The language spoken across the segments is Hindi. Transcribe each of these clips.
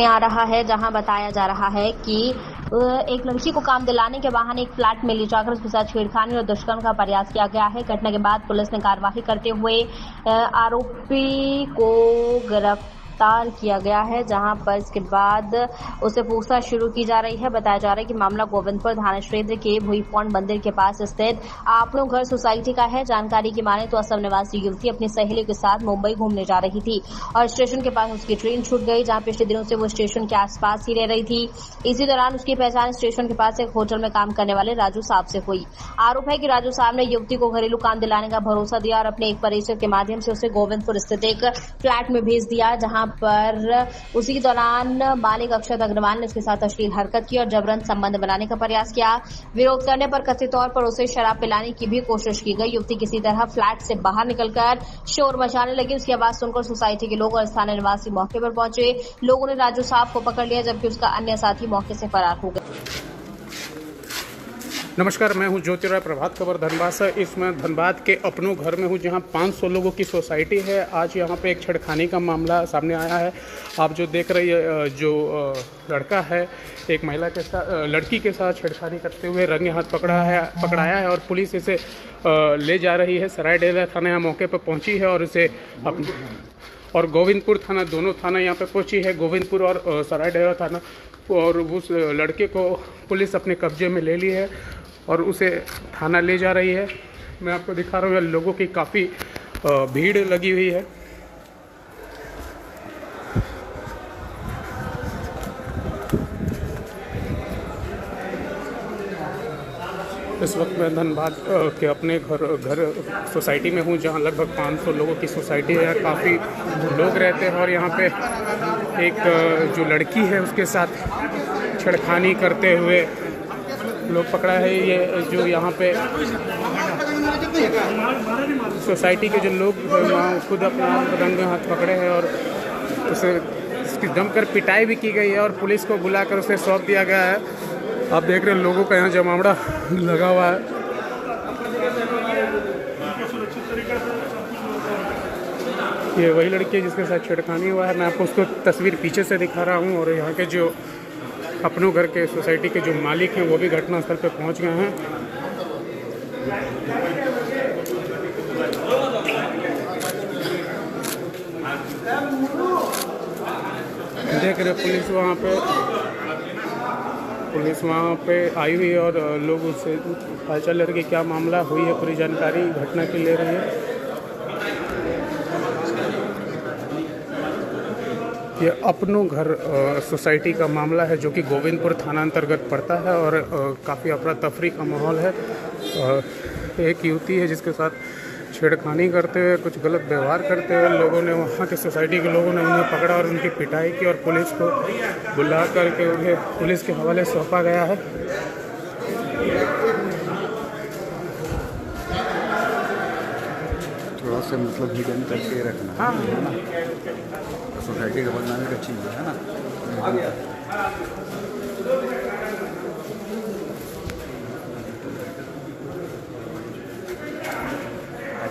सामने आ रहा है, जहां बताया जा रहा है कि एक लड़की को काम दिलाने के बहाने एक फ्लैट में ले जाकर उसके साथ छेड़खानी और दुष्कर्म का प्रयास किया गया है। घटना के बाद पुलिस ने कार्यवाही करते हुए आरोपी को गिरफ्तार किया गया है, जहां पर इसके बाद उसे पूछताछ शुरू की जा रही है। बताया जा रहा है कि मामला गोविंदपुर थाना क्षेत्र के भुईपौंड मंदिर के पास स्थित आपनो घर सोसाइटी का है। जानकारी की माने तो असम निवासी युवती अपनी सहेली के साथ मुंबई घूमने जा रही थी और स्टेशन के पास उसकी ट्रेन छूट गई, जहां पिछले दिनों से वो स्टेशन के आसपास ही रह रही थी। इसी दौरान उसकी पहचान स्टेशन के पास एक होटल में काम करने वाले राजू साहब से हुई। आरोप है कि राजू साहब ने युवती को घरेलू काम दिलाने का भरोसा दिया और अपने एक परिचित के माध्यम से उसे गोविंदपुर स्थित एक फ्लैट में भेज दिया, जहां पर उसी दौरान मालिक अक्षत अग्रवाल ने उसके साथ अश्लील हरकत की और जबरन संबंध बनाने का प्रयास किया। विरोध करने पर कथित तौर पर उसे शराब पिलाने की भी कोशिश की गई। युवती किसी तरह फ्लैट से बाहर निकलकर शोर मचाने लगी। उसकी आवाज सुनकर सोसाइटी के लोग और स्थानीय निवासी मौके पर पहुंचे। लोगों ने राजू साहब को पकड़ लिया, जबकि उसका अन्य साथी मौके से फरार हो गया। नमस्कार, मैं हूं ज्योतिराय प्रभात खबर धनबाद से। इसमें धनबाद के अपनों घर में हूं, जहां 500 लोगों की सोसाइटी है। आज यहां पे एक छेड़खानी का मामला सामने आया है। आप जो देख रही है, जो लड़का है एक महिला के साथ, लड़की के साथ छेड़खानी करते हुए रंगे हाथ पकड़ाया है और पुलिस इसे ले जा रही है। सरायडेरा थाना यहाँ मौके पर पहुंची है और इसे और गोविंदपुर थाना, दोनों थाना यहाँ पे पहुंची है, गोविंदपुर और सरायडेरा थाना। और उस लड़के को पुलिस अपने कब्जे में ले ली है और उसे थाना ले जा रही है। मैं आपको दिखा रहा हूँ, लोगों की काफ़ी भीड़ लगी हुई है। इस वक्त मैं धनबाद के अपने घर सोसाइटी में हूँ, जहाँ लगभग 500 लोगों की सोसाइटी है। काफ़ी लोग रहते हैं और यहाँ पे एक जो लड़की है उसके साथ छेड़खानी करते हुए लोग पकड़ा है। ये जो यहाँ पे सोसाइटी के जो लोग वहाँ खुद अपना रंगे हाथ पकड़े हैं और उसे उसकी जमकर पिटाई भी की गई है और पुलिस को बुलाकर उसे सौंप दिया गया है। आप देख रहे हैं लोगों का यहाँ जमावड़ा लगा हुआ है। ये वही लड़की है जिसके साथ छेड़खानी हुआ है। मैं आपको उसको तस्वीर पीछे से दिखा रहा हूँ और यहाँ के जो अपनों घर के सोसाइटी के जो मालिक हैं वो भी घटनास्थल पर पहुँच गए हैं। देख रहे पुलिस वहाँ पे आई हुई है और लोग उससे हालचाल ले रहे कि क्या मामला हुई है, पूरी जानकारी घटना की ले रही है। ये अपनों घर सोसाइटी का मामला है, जो कि गोविंदपुर थाना अंतर्गत पड़ता है और काफ़ी अफरा तफरी का माहौल है। एक युवती है जिसके साथ छेड़खानी करते हुए, कुछ गलत व्यवहार करते हुए लोगों ने, वहाँ के सोसाइटी के लोगों ने उन्हें पकड़ा और उनकी पिटाई की और पुलिस को बुला करके उन्हें पुलिस के हवाले सौंपा गया है। थोड़ा सा मतलब हिडन करके रखना, हाँ, है ना, सोसाइटी का बदनामी का चीज़ है ना।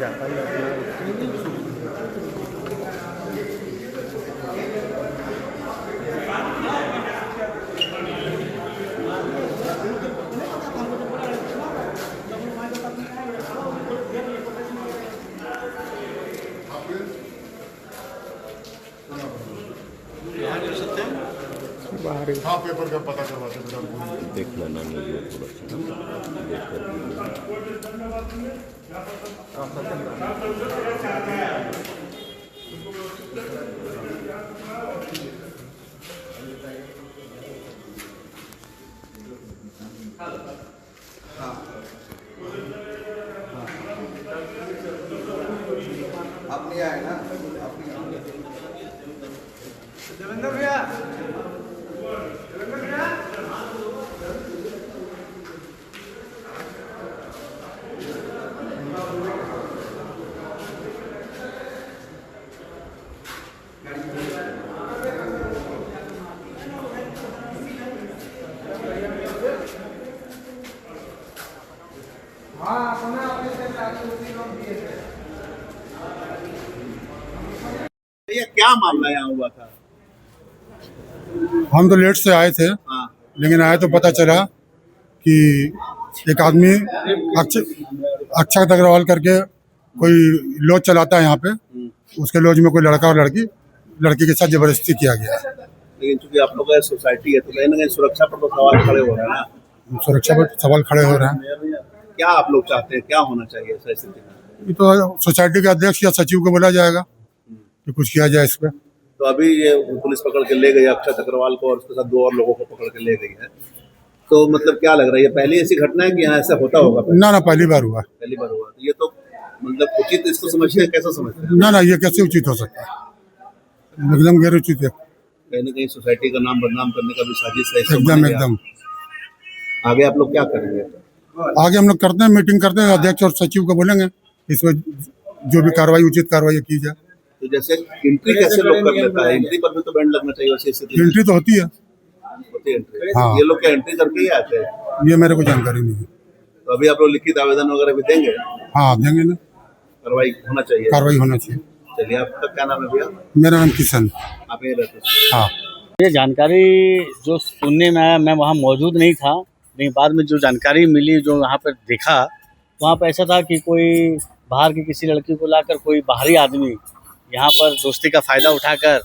जाता है बाहर। हाँ, पेपर का पता करवाते देख लेना मुझे आप नहीं आए ना, देवेंद्र भैया। हाँ, अपना अपने से भैया क्या मामला यहाँ हुआ था? हम तो लेट से आए थे, हाँ। लेकिन आए तो पता चला कि एक आदमी अक्षत अग्रवाल करके कोई लॉज चलाता है यहाँ पे, उसके लॉज में कोई लड़का और लड़की के साथ जबरदस्ती किया गया। लेकिन चूंकि आप लोग का सोसाइटी है तो कहीं ना कहीं सुरक्षा पर तो सवाल खड़े हो रहे हैं ना। सुरक्षा पर सवाल खड़े हो रहे हैं। क्या आप लोग चाहते हैं, क्या होना चाहिए ऐसा स्थिति में? ये तो सोसाइटी के अध्यक्ष या सचिव को बोला जाएगा कि कुछ किया जाए इस पर। तो अभी ये पुलिस पकड़ के ले गई अक्षत अग्रवाल को और उसके साथ 2 और लोगों को पकड़ के ले गई है, तो मतलब क्या लग रहा है, ये पहली ऐसी घटना है कि यहाँ ऐसा होता होगा? ना पहली बार हुआ। पहली बार हुआ। तो ये तो मतलब उचित इसको समझते हैं, कैसा समझते हैं? ना ये कैसे उचित हो सकता है, एकदम गैर उचित है। कहीं ना कहीं सोसाइटी का नाम बदनाम करने का भी साजिश है। एकदम। आगे आप लोग क्या करेंगे? आगे हम लोग करते हैं, मीटिंग करते हैं, अध्यक्ष और सचिव को बोलेंगे इसमें जो भी कार्रवाई उचित कार्रवाई की जाए। तो जैसे एंट्री कैसे लोग कर लेता है, एंट्री पर भी तो बैंड लगना चाहिए वैसे स्थिति। एंट्री तो होती है। एंट्री हाँ। ये लोग क्या एंट्री करके ही आते हैं? ये मेरे को जानकारी नहीं है। तो अभी आप लोग लिखित आवेदन वगैरह भी देंगे? हाँ देंगे ना, कार्रवाई होना चाहिए। कार्रवाई होना चाहिए। चलिए, आपका क्या नाम है भैया? मेरा नाम किशन। आप यहीं रहते हैं? हाँ। ये जानकारी जो सुनने में आया, मैं वहाँ मौजूद नहीं था, लेकिन बाद में जो जानकारी मिली, जो वहाँ पर देखा, वहाँ पर ऐसा था कि कोई बाहर की किसी लड़की को लाकर कोई बाहरी आदमी यहाँ पर दोस्ती का फ़ायदा उठाकर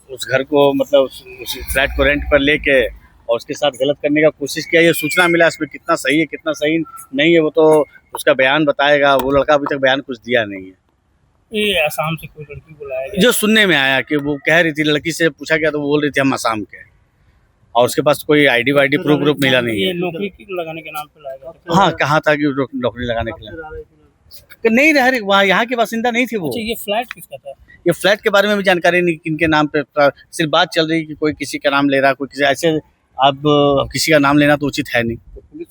उस घर को मतलब उस फ्लैट को रेंट पर लेके और उसके साथ गलत करने का कोशिश किया। ये सूचना मिला, इसमें कितना सही है कितना सही नहीं है वो तो उसका बयान बताएगा। वो लड़का अभी तक बयान कुछ दिया नहीं है। ये आसाम से कोई लड़की बुलाया गया, जो सुनने में आया कि वो कह रही थी, लड़की से पूछा गया तो वो बोल रही थी हम आसाम के, और उसके पास कोई आईडी वाईडी प्रूफ मिला नहीं ये है। नौकरी लगाने के नाम पे लाया गया। हाँ, कहा था कि नौकरी लगाने के लिए नहीं रह रही, वहाँ यहाँ की बासिंदा नहीं थी वो। अच्छा, ये फ्लैट किसका था? ये फ्लैट के बारे में भी जानकारी नहीं, किनके नाम पे सिर्फ बात चल रही कि कोई किसी का नाम ले रहा, कोई किसी ऐसे। अब किसी का नाम लेना तो उचित है नहीं।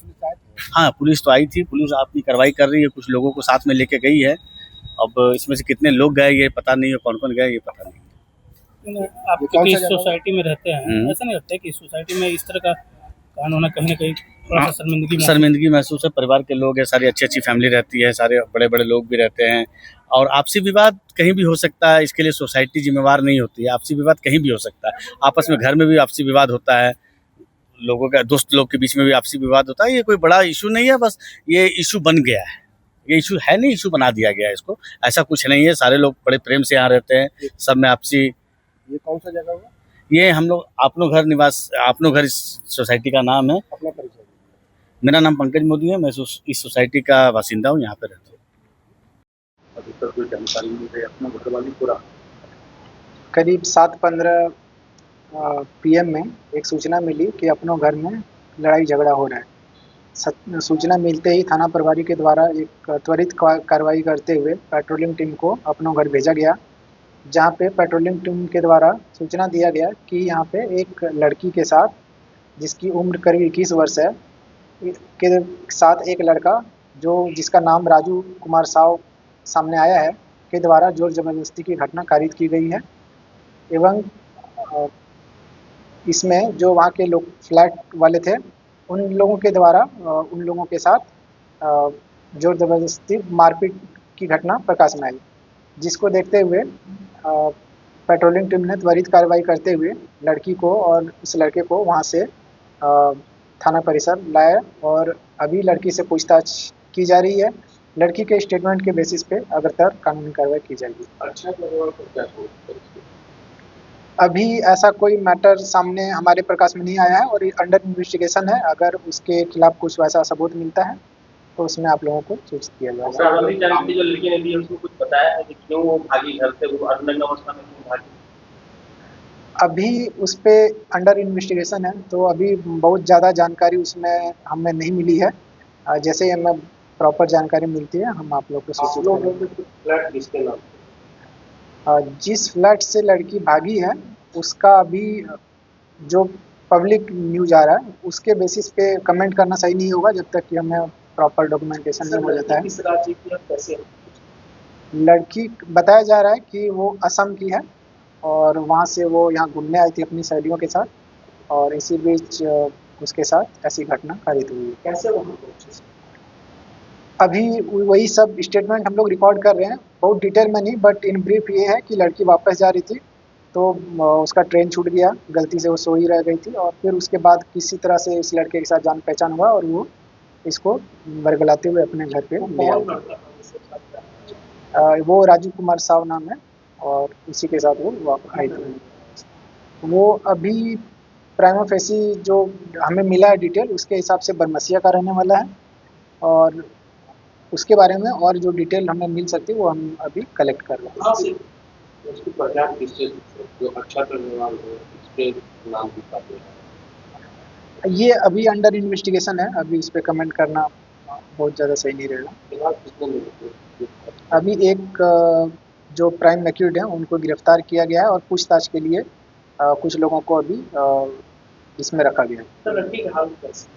हाँ, पुलिस तो आई थी, पुलिस अपनी कार्रवाई कर रही है, कुछ लोगों को साथ में लेके गई है। अब इसमें से कितने लोग गए ये पता नहीं है, कौन कौन गए ये पता नहीं। आप क्योंकि इस सोसाइटी में रहते हैं, ऐसा नहीं लगता है कि इस सोसाइटी में इस तरह का कांड होना कहीं ना कहीं थोड़ा सा शर्मिंदगी महसूस है। परिवार के लोग हैं, सारी अच्छी अच्छी फैमिली रहती है, सारे बड़े बड़े लोग भी रहते हैं, और आपसी विवाद कहीं भी हो सकता है। इसके लिए सोसाइटी जिम्मेवार नहीं होती है। आपसी विवाद कहीं भी हो सकता है, आपस में घर में भी आपसी विवाद होता है, लोगों का दोस्त लोग के बीच में भी आपसी विवाद होता है। ये कोई बड़ा इशू नहीं है, बस ये इशू बन गया है। ये इशू है नहीं, इशू बना दिया गया है इसको। ऐसा कुछ नहीं है, सारे लोग बड़े प्रेम से यहाँ रहते हैं, सब में आपसी। ये कौन सा जगह हुआ? ये हम लोग अपनो घर निवास, अपनो घर इस सोसाइटी का नाम है। अपना परिचय? मेरा नाम पंकज मोदी है, मैं इस सोसाइटी का बासिंदा हूँ, यहाँ पे रहता हूँ। अभी तक कोई जानकारी नहीं है अपना घर वाली पूरा? करीब 7:15 PM में एक सूचना मिली कि अपनों घर में लड़ाई झगड़ा हो रहा है। सूचना मिलते ही थाना प्रभारी के द्वारा एक त्वरित कार्रवाई करते हुए पेट्रोलिंग टीम को अपनों घर भेजा गया, जहां पे पेट्रोलिंग टीम के द्वारा सूचना दिया गया कि यहां पे एक लड़की के साथ, जिसकी उम्र करीब 21 वर्ष है, के साथ एक लड़का जिसका नाम राजू कुमार साव सामने आया है, के द्वारा जोर जबरदस्ती की घटना कारित की गई है। एवं इसमें जो वहाँ के लोग फ्लैट वाले थे, उन लोगों के द्वारा उन लोगों के साथ जोर जबरदस्ती मारपीट की घटना प्रकाश में आई, जिसको देखते हुए पेट्रोलिंग टीम ने त्वरित कार्रवाई करते हुए लड़की को और उस लड़के को वहाँ से थाना परिसर लाया और अभी लड़की से पूछताछ की जा रही है। लड़की के स्टेटमेंट के बेसिस पे अग्रतर कानूनी कार्रवाई की जाएगी। अभी ऐसा कोई मैटर सामने हमारे प्रकाश में नहीं आया है और ये अंडर इन्वेस्टिगेशन है। अगर उसके खिलाफ कुछ वैसा सबूत मिलता है तो उसमें आप लोगों को सूचित किया जाएगा। जो लड़की ने दी है उसको कुछ बताया है कि क्यों वो भागी घर से, वो अर्धनग्न अवस्था में क्यों भागी? अभी उस पे अंडर इन्वेस्टिगेशन है, तो अभी बहुत ज़्यादा जानकारी उसमें हमें नहीं मिली है। जैसे हमें प्रॉपर जानकारी मिलती है हम आप लोग को सूचित करेंगे। जिस फ्लैट से लड़की भागी है उसका अभी जो पब्लिक न्यूज आ रहा है उसके बेसिस पे कमेंट करना सही नहीं होगा जब तक कि हमें प्रॉपर डॉक्यूमेंटेशन नहीं हो जाता है। लड़की बताया जा रहा है कि वो असम की है और वहाँ से वो यहाँ घूमने आई थी अपनी सहेलियों के साथ, और इसी बीच उसके साथ ऐसी घटना कारित हुई है। कैसे वहाँ पहुँचे? अभी वही सब स्टेटमेंट हम लोग रिकॉर्ड कर रहे हैं, बहुत डिटेल में नहीं, बट इन ब्रीफ ये है कि लड़की वापस जा रही थी तो उसका ट्रेन छूट गया, गलती से वो सो ही रह गई थी और फिर उसके बाद किसी तरह से इस लड़के के साथ जान पहचान हुआ और वो इसको बरगलाते हुए अपने घर पे ले आया। वो राजू कुमार साव नाम है और इसी के साथ वो आई थी। वो अभी प्राइमा फेसी जो हमें मिला है डिटेल, उसके हिसाब से बरमसिया का रहने वाला है और उसके बारे में और जो डिटेल हमें मिल सकती है वो हम अभी कलेक्ट कर रहे हैं। उसकी पहचान किससे जो अच्छा करने वाला है, इसके नाम भी पाते हैं। ये अभी अंडर इन्वेस्टिगेशन है, अभी इस पे कमेंट करना बहुत ज़्यादा सही नहीं रहेगा। फिलहाल कितने लोग अभी एक जो प्राइम एक्यूज हैं उनको गिरफ्तार किया गया है और पूछताछ के लिए कुछ लोगों को अभी इसमें रखा गया है। तो लड़की का हाल कैसा?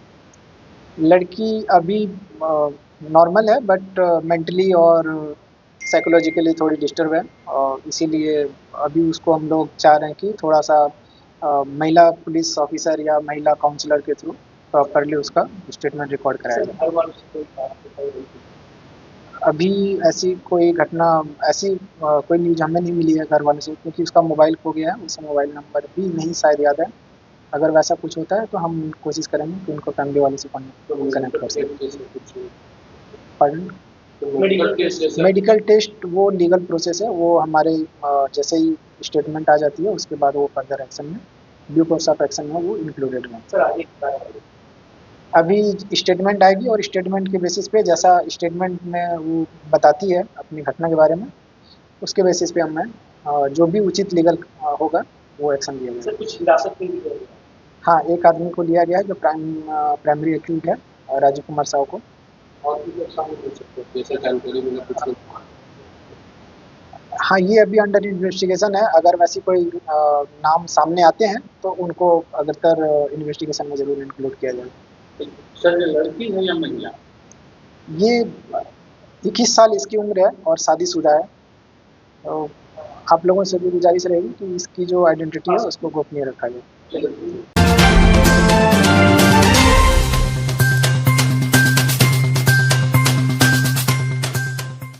लड़की अभी नॉर्मल है बट मेंटली और साइकोलॉजिकली थोड़ी डिस्टर्ब है और इसीलिए अभी उसको हम लोग चाह रहे हैं कि थोड़ा सा महिला पुलिस ऑफिसर या महिला काउंसलर के थ्रू प्रॉपरली उसका स्टेटमेंट रिकॉर्ड कराया जाए। हर बार उसको कोई अभी ऐसी कोई घटना ऐसी कोई न्यूज़ हमें नहीं मिली है घर वालों से, क्योंकि उसका मोबाइल खो गया है, उसका मोबाइल नंबर भी नहीं शायद याद है। अगर वैसा कुछ होता है तो हम कोशिश करेंगे कि उनको फैमिली वाले से कनेक्ट कर सकें। पढ़ मेडिकल टेस्ट वो लीगल प्रोसेस है, वो हमारे जैसे ही स्टेटमेंट आ जाती है उसके बाद वो फर्दर एक्शन में ड्यू कोर्स ऑफ एक्शन में वो इंक्लूडेड है। अभी स्टेटमेंट आएगी और स्टेटमेंट के बेसिस पे जैसा स्टेटमेंट में वो बताती है अपनी घटना के बारे में, उसके बेसिस पे हमें जो भी उचित लीगल होगा वो एक्शन लिया जाएगा। कुछ हिरासत में भी है। हाँ, एक आदमी को लिया गया है जो प्राइमरी एक्यूज है राजू कुमार साव को। और भी लोग शामिल हो सकते हैं, जैसे जानकारी मिला कुछ लोग। हाँ, ये अभी अंडर इन्वेस्टिगेशन है, अगर वैसी कोई नाम सामने आते हैं तो उनको अग्रतर इन्वेस्टिगेशन में ज़रूर इंक्लूड किया जाएगा। सर, ये लड़की है या महिला? ये 21 साल इसकी उम्र है और शादीशुदा है। तो आप लोगों से भी गुजारिश रहेगी कि इसकी जो आइडेंटिटी है उसको गोपनीय रखा जाए।